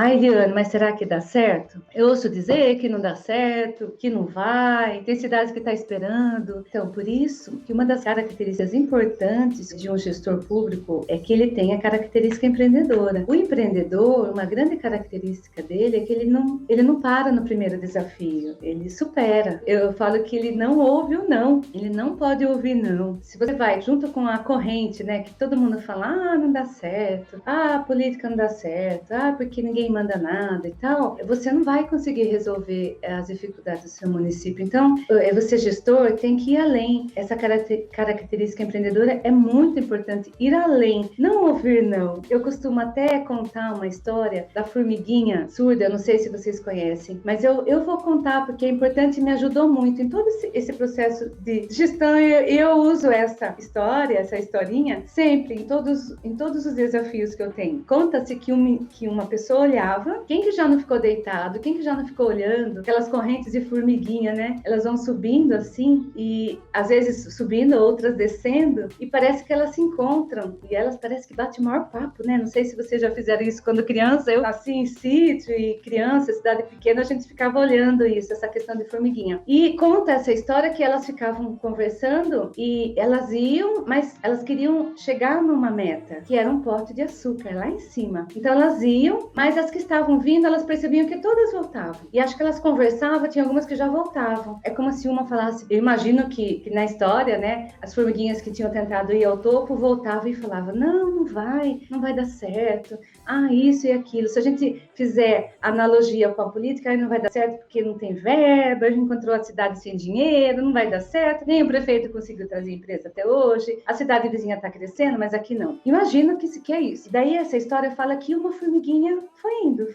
Ai, Eliane, mas será que dá certo? Eu ouço dizer que não dá certo, que não vai, tem cidades que estão esperando. Então, por isso que uma das características importantes de um gestor público é que ele tem a característica empreendedora. O empreendedor, uma grande característica dele é que ele não para no primeiro desafio, ele supera. Eu falo que ele não ouve o não, ele não pode ouvir não. Se você vai junto com a corrente, né, que todo mundo fala, não dá certo, a política não dá certo, porque ninguém manda nada e tal, você não vai conseguir resolver as dificuldades do seu município. Então, você gestor tem que ir além. Essa característica empreendedora é muito importante, ir além, não ouvir não. Eu costumo até contar uma história da formiguinha surda, não sei se vocês conhecem, mas eu vou contar porque é importante e me ajudou muito em todo esse processo de gestão. Eu uso essa história, essa historinha, sempre, em todos os desafios que eu tenho. Conta-se que uma pessoa olhava, quem que já não ficou deitado, quem que já não ficou olhando, aquelas correntes de formiguinha, né? Elas vão subindo assim, e às vezes subindo, outras descendo, e parece que elas se encontram, e elas parece que batem o maior papo, né? Não sei se vocês já fizeram isso quando criança. Eu nasci em sítio, e criança, cidade pequena, a gente ficava olhando isso, essa questão de formiguinha. E conta essa história que elas ficavam conversando, e elas iam, mas elas queriam chegar numa meta, que era um pote de açúcar lá em cima. Então elas iam, mas as que estavam vindo, elas percebiam que todas voltavam. E acho que elas conversavam, tinha algumas que já voltavam. É como se uma falasse, eu imagino que na história, né, as formiguinhas que tinham tentado ir ao topo, voltavam e falavam, não vai dar certo. Isso e aquilo. Se a gente fizer analogia com a política, aí não vai dar certo porque não tem verba, a gente encontrou a cidade sem dinheiro, não vai dar certo, nem o prefeito conseguiu trazer empresa até hoje, a cidade vizinha está crescendo, mas aqui não. Imagina que é isso. Daí essa história fala que uma formiguinha foi indo,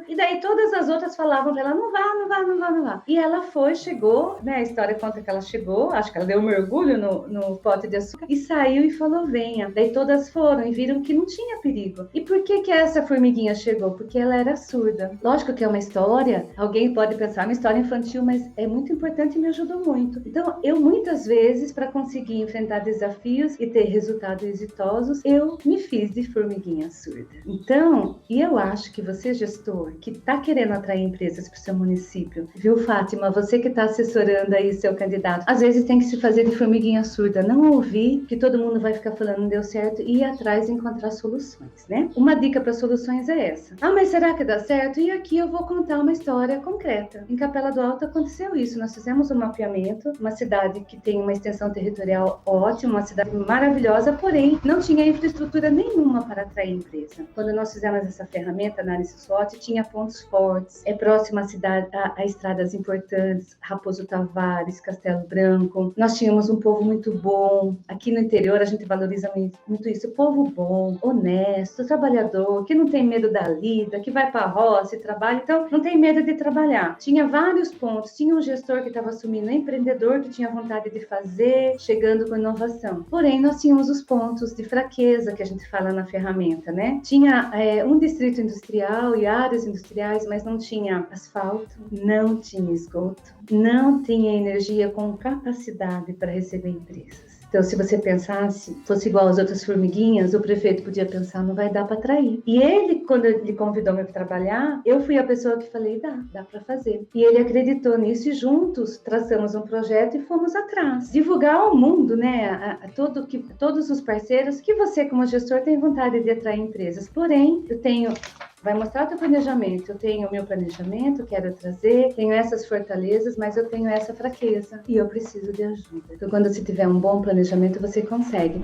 e daí todas as outras falavam pra ela, não vá. E ela chegou, né, a história conta que ela chegou, acho que ela deu um mergulho no pote de açúcar, e saiu e falou, venha. Daí todas foram e viram que não tinha perigo. E por que essa formiguinha chegou? Porque ela era surda. Lógico que é uma história, alguém pode pensar, uma história infantil, mas é muito importante e me ajudou muito. Então, eu muitas vezes, para conseguir enfrentar desafios e ter resultados exitosos, eu me fiz de formiguinha surda. Então, e eu acho que você, gestor, que está querendo atrair empresas para o seu município, viu, Fátima, você que está assessorando aí seu candidato, às vezes tem que se fazer de formiguinha surda, não ouvir que todo mundo vai ficar falando não deu certo e ir atrás e encontrar soluções, né? Uma dica para soluções é essa. Mas será que dá certo? E aqui eu vou contar uma história concreta. Em Capela do Alto aconteceu isso, nós fizemos um mapeamento, uma cidade que tem uma extensão territorial ótima, uma cidade maravilhosa, porém não tinha infraestrutura nenhuma para atrair empresa. Quando nós fizemos essa ferramenta, análise SWOT, tinha pontos fortes, próxima à cidade, a estradas importantes, Raposo Tavares, Castelo Branco. Nós tínhamos um povo muito bom. Aqui no interior a gente valoriza muito isso, povo bom, honesto, trabalhador, que não tem medo da lida, que vai para a roça e trabalha, então não tem medo de trabalhar. Tinha vários pontos, tinha um gestor que estava assumindo, um empreendedor que tinha vontade de fazer, chegando com inovação. Porém, nós tínhamos os pontos de fraqueza que a gente fala na ferramenta, né? Tinha um distrito industrial e áreas industriais, mas não tinha asfalto, não tinha esgoto, não tinha energia com capacidade para receber empresas. Então, se você pensasse, fosse igual às outras formiguinhas, o prefeito podia pensar, não vai dar para atrair. E ele, quando ele convidou-me para trabalhar, eu fui a pessoa que falei, dá para fazer. E ele acreditou nisso e juntos traçamos um projeto e fomos atrás. Divulgar ao mundo, né, a todos os parceiros, que você, como gestor, tem vontade de atrair empresas. Porém, vai mostrar o teu planejamento. Eu tenho o meu planejamento, quero trazer, tenho essas fortalezas, mas eu tenho essa fraqueza e eu preciso de ajuda. Então, quando você tiver um bom planejamento, você consegue.